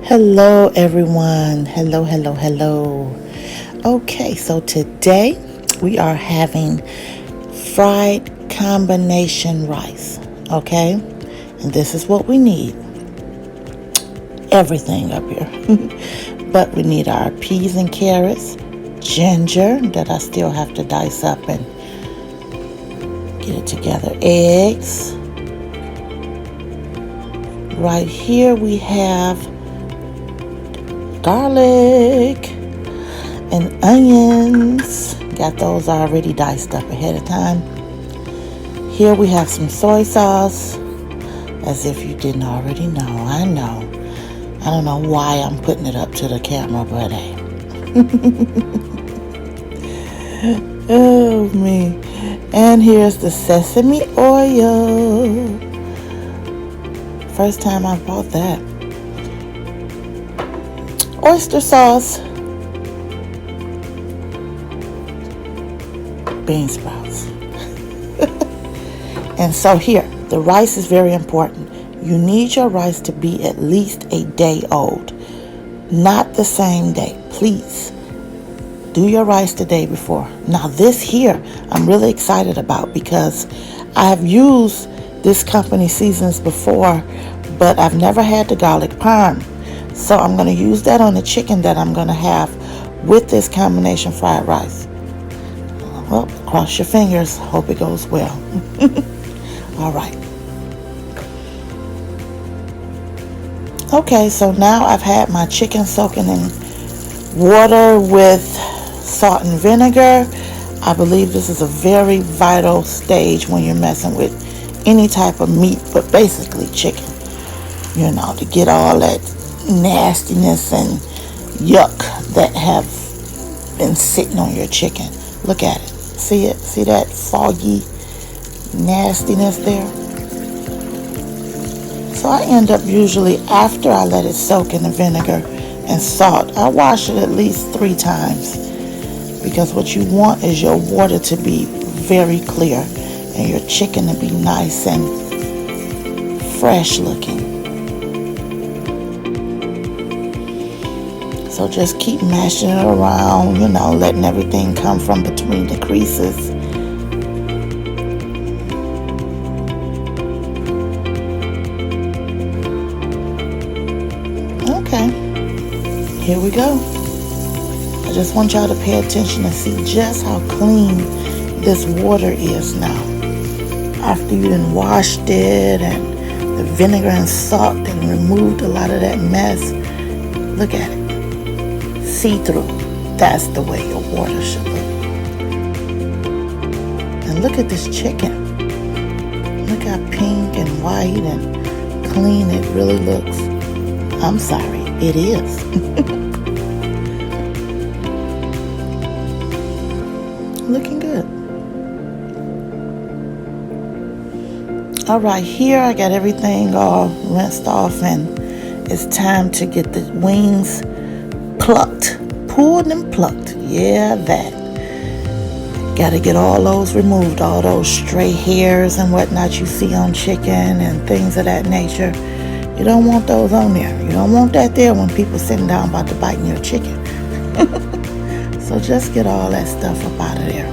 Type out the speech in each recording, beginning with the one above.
Hello, everyone. Hello. Okay, so today we are having fried combination rice. Okay, and this is what we need. Everything up here. But we need our peas and carrots, ginger that I still have to dice up and get it together, eggs. Right here we have garlic and onions. Got those already diced up ahead of time. Here we have some soy sauce, as if you didn't already know. I know. I don't know why I'm putting it up to the camera, but hey. Oh, me. And here's the sesame oil. First time I bought that. Oyster sauce, bean sprouts. And so here, the rice is very important. You need your rice to be at least a day old, not the same day. Please do your rice the day before. Now this here, I'm really excited about because I have used this company seasons before, but I've never had the garlic parm. So I'm going to use that on the chicken that I'm going to have with this combination fried rice. Well, cross your fingers. Hope it goes well. All right. Okay, so now I've had my chicken soaking in water with salt and vinegar. I believe this is a very vital stage when you're messing with any type of meat, but basically chicken. You know, to get all that nastiness and yuck that have been sitting on your chicken. Look at it. See it? See that foggy nastiness there? So I end up usually, after I let it soak in the vinegar and salt, I wash it at least 3 times, because what you want is your water to be very clear and your chicken to be nice and fresh looking. So just keep mashing it around, you know, letting everything come from between the creases. Okay, here we go. I just want y'all to pay attention and see just how clean this water is now. After you done washed it and the vinegar and salt and removed a lot of that mess, look at it. See-through. That's the way your water should look. And look at this chicken. Look how pink and white and clean it really looks. I'm sorry, it is. Looking good. All right, here I got everything all rinsed off, and it's time to get the wings plucked, pulled and plucked. Yeah, that. Got to get all those removed, all those stray hairs and whatnot you see on chicken and things of that nature. You don't want those on there. You don't want that there when people sitting down about to bite in your chicken. So just get all that stuff up out of there.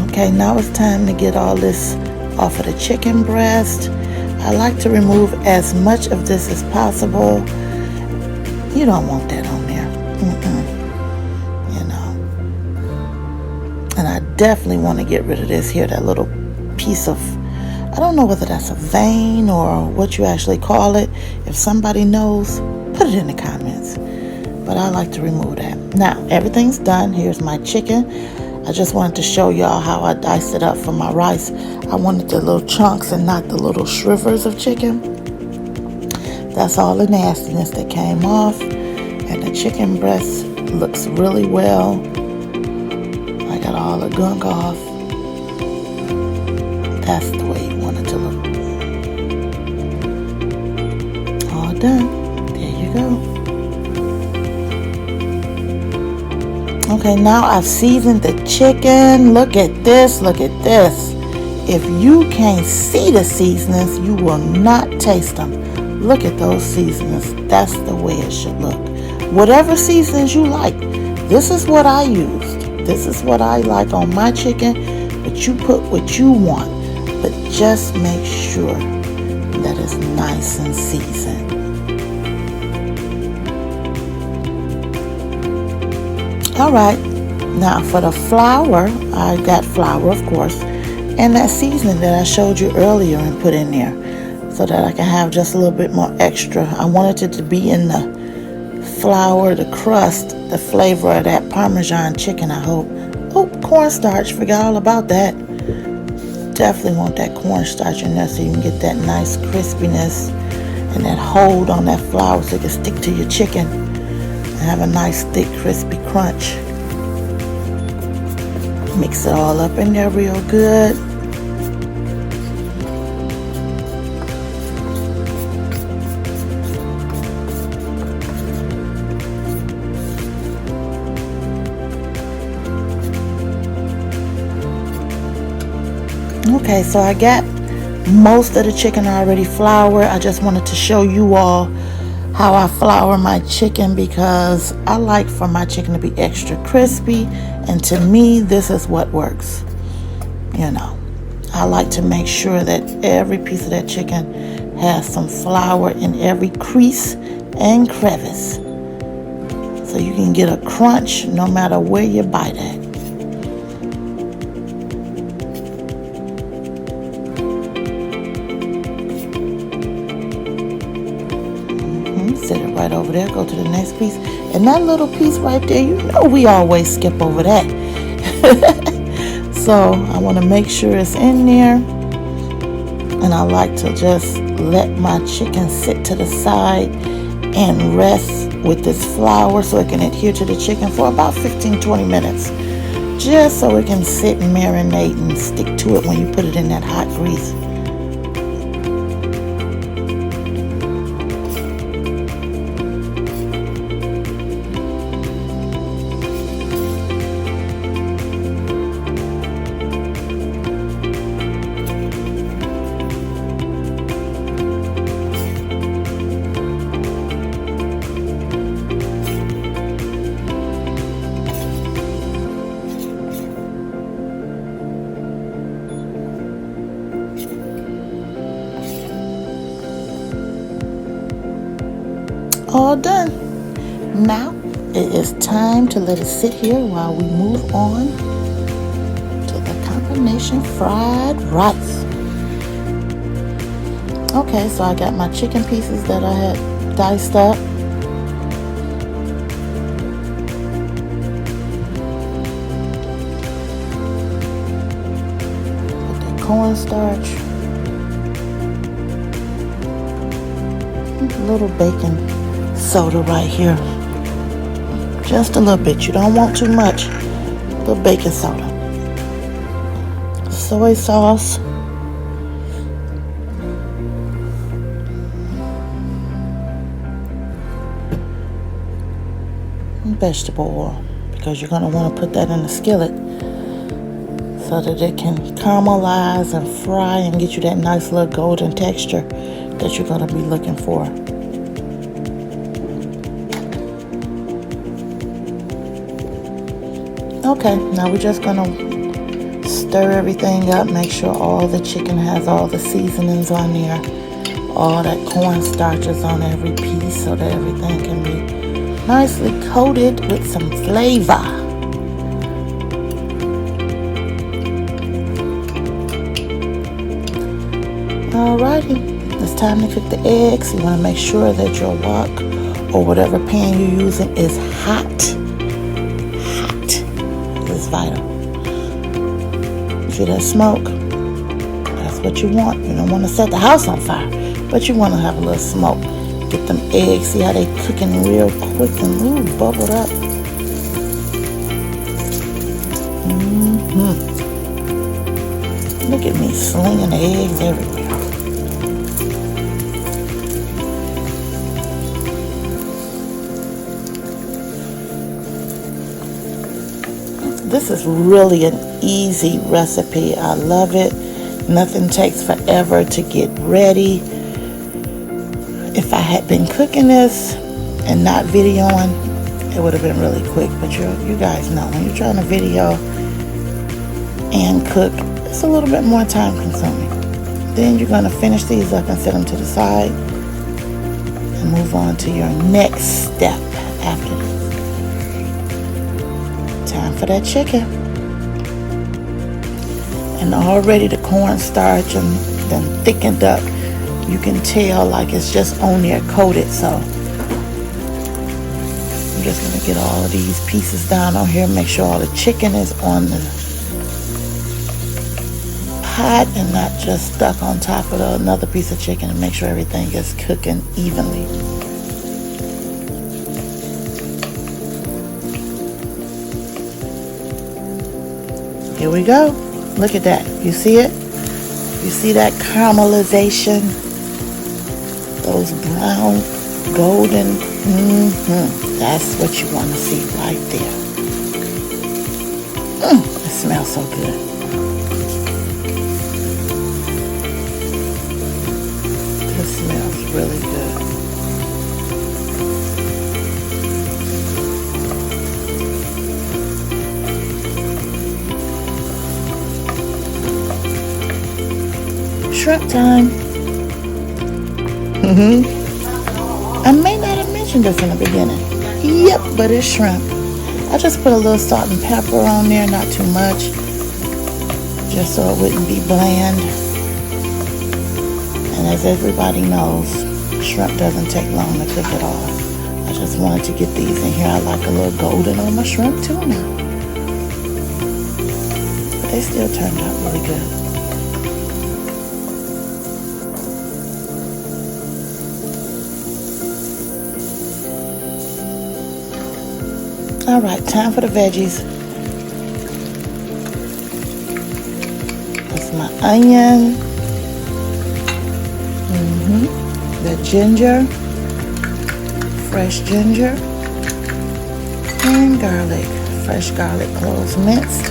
Okay, now it's time to get all this off of the chicken breast. I like to remove as much of this as possible. You don't want that on there. You know. And I definitely want to get rid of this here, that little piece of, I don't know whether that's a vein or what you actually call it. If somebody knows, put it in the comments. But I like to remove that. Now, everything's done. Here's my chicken. I just wanted to show y'all how I diced it up for my rice. I wanted the little chunks and not the little shrivers of chicken. That's all the nastiness that came off. And the chicken breast looks really well. I got all the gunk off. That's the way you want it to look. All done. There you go. Okay, now I've seasoned the chicken. Look at this. Look at this. if you can't see the seasonings, you will not taste them. Look at those seasonings. That's the way it should look. Whatever seasonings you like. This is what I used. This is what I like on my chicken. But you put what you want. But just make sure that it's nice and seasoned. Alright, now for the flour, I got flour, of course, and that seasoning that I showed you earlier and put in there so that I can have just a little bit more extra. I wanted it to be in the flour, the crust, the flavor of that Parmesan chicken, I hope. Oh, cornstarch, forgot all about that. Definitely want that cornstarch in there so you can get that nice crispiness and that hold on that flour so it can stick to your chicken and have a nice thick crispy crunch. Mix it all up in there real good. Okay, so I got most of the chicken already floured. I just wanted to show you all how I flour my chicken because I like for my chicken to be extra crispy, and to me this is what works. You know, I like to make sure that every piece of that chicken has some flour in every crease and crevice so you can get a crunch no matter where you bite at. Set it right over there, go to the next piece, and that little piece right there, you know we always skip over that. So I want to make sure it's in there, and I like to just let my chicken sit to the side and rest with this flour so it can adhere to the chicken for about 15-20 minutes, just so it can sit and marinate and stick to it when you put it in that hot grease. All done. Now it is time to let it sit here while we move on to the combination fried rice. Okay, so I got my chicken pieces that I had diced up. Put the cornstarch, a little bacon soda right here, just a little bit, you don't want too much. A little baking soda, soy sauce, and vegetable oil, because you're going to want to put that in the skillet so that it can caramelize and fry and get you that nice little golden texture that you're going to be looking for. Okay, now we're just gonna stir everything up, make sure all the chicken has all the seasonings on there, all that cornstarch is on every piece so that everything can be nicely coated with some flavor. Alrighty, it's time to cook the eggs. You want to make sure that your wok or whatever pan you're using is hot. Vital. See that smoke? That's what you want. You don't want to set the house on fire, but you want to have a little smoke. Get them eggs. See how they cooking real quick and ooh, bubbled up. Look at me slinging the eggs everywhere. This is really an easy recipe. I love it. Nothing takes forever to get ready. If I had been cooking this and not videoing, it would have been really quick. But you guys know, when you're trying to video and cook, it's a little bit more time consuming. Then you're going to finish these up and set them to the side and move on to your next step after this. Time for that chicken. And already the cornstarch and then thickened up. You can tell like it's just on there coated. So I'm just going to get all of these pieces down on here. Make sure all the chicken is on the pot and not just stuck on top of another piece of chicken, and make sure everything is cooking evenly. Here we go. Look at that. You see it? You see that caramelization? Those brown, golden. That's what you want to see right there. It smells so good. This smells really good. Shrimp time. I may not have mentioned this in the beginning. Yep, but it's shrimp. I just put a little salt and pepper on there, not too much, just so it wouldn't be bland. And as everybody knows, shrimp doesn't take long to cook at all. I just wanted to get these in here. I like a little golden on my shrimp too now. But they still turned out really good. All right, time for the veggies. That's my onion. The ginger, fresh ginger, and garlic. Fresh garlic cloves minced.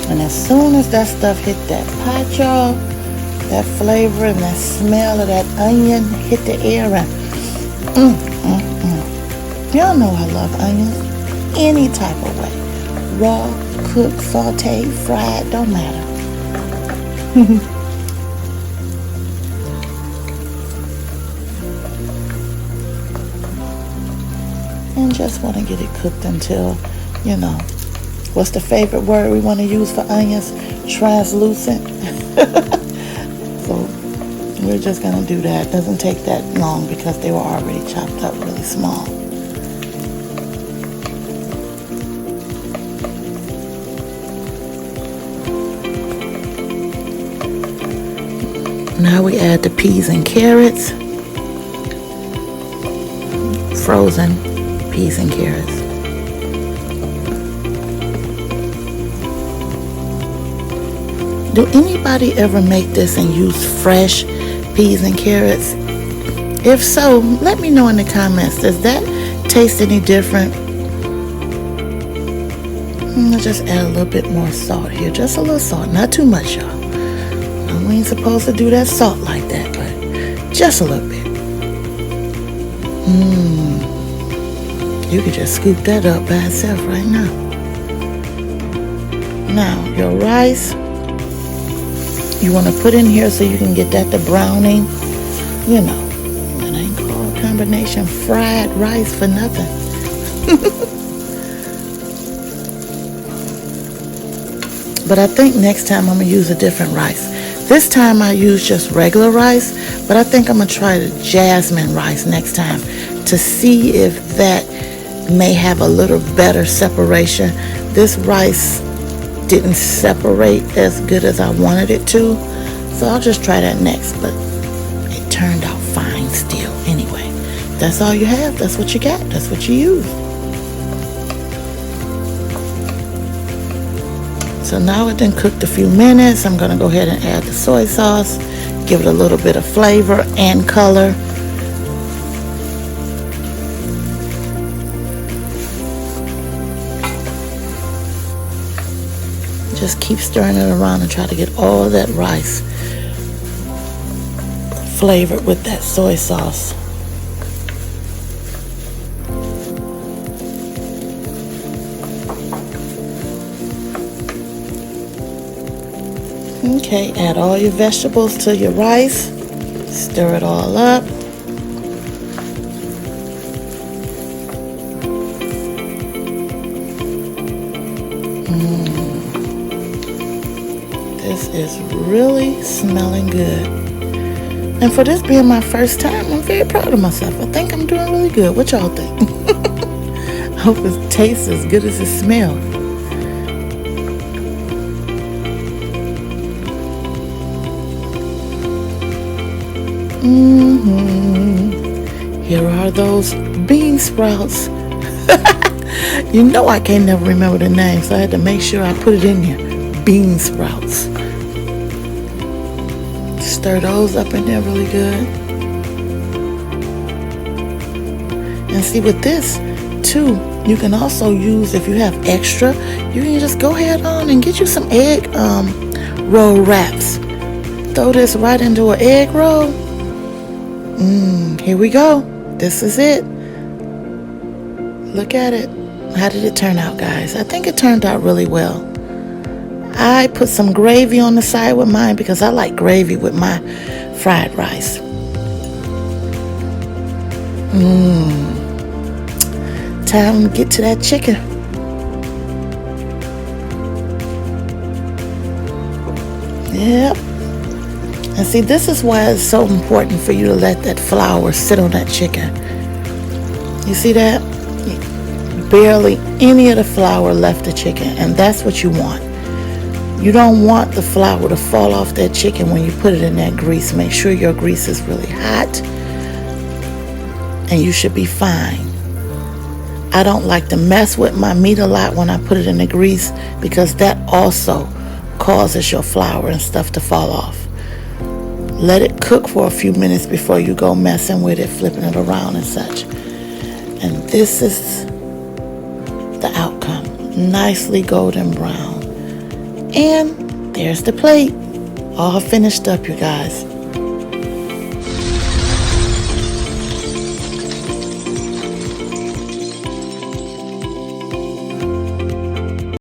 And as soon as that stuff hit that pot, y'all, that flavor and that smell of that onion hit the air and y'all know I love onions any type of way. Raw, cooked, sauteed, fried, don't matter. And just want to get it cooked until, you know, what's the favorite word we want to use for onions? Translucent. So we're just going to do that. It doesn't take that long because they were already chopped up really small. Now we add the peas and carrots. Frozen peas and carrots. Do anybody ever make this and use fresh peas and carrots? If so, let me know in the comments. Does that taste any different? I'll just add a little bit more salt here. Just a little salt, not too much, y'all. We ain't supposed to do that salt like that, but just a little bit. You could just scoop that up by itself right now. Now, your rice, you want to put in here so you can get that to browning. You know, it ain't called combination fried rice for nothing. But I think next time I'm going to use a different rice. This time I use just regular rice, but I think I'm going to try the jasmine rice next time to see if that may have a little better separation. This rice didn't separate as good as I wanted it to, so I'll just try that next, but it turned out fine still. Anyway, that's all you have. That's what you got. That's what you use. So now it done cooked a few minutes. I'm going to go ahead and add the soy sauce, give it a little bit of flavor and color. Just keep stirring it around and try to get all that rice flavored with that soy sauce. Okay, add all your vegetables to your rice. Stir it all up. This is really smelling good. And for this being my first time, I'm very proud of myself. I think I'm doing really good. What y'all think? I hope it tastes as good as it smells. Here are those bean sprouts. You know I can't never remember the name, so I had to make sure I put it in here. Bean sprouts. Stir those up in there really good. And see, with this too, you can also use, if you have extra, you can just go ahead on and get you some egg roll wraps. Throw this right into an egg roll. Here we go. This is it. Look at it. How did it turn out, guys? I think it turned out really well. I put some gravy on the side with mine because I like gravy with my fried rice. Time to get to that chicken. Yep. And see, this is why it's so important for you to let that flour sit on that chicken. You see that? Barely any of the flour left the chicken, and that's what you want. You don't want the flour to fall off that chicken when you put it in that grease. Make sure your grease is really hot, and you should be fine. I don't like to mess with my meat a lot when I put it in the grease because that also causes your flour and stuff to fall off. Let it cook for a few minutes before you go messing with it, flipping it around and such. And this is the outcome. Nicely golden brown. And there's the plate. All finished up, you guys.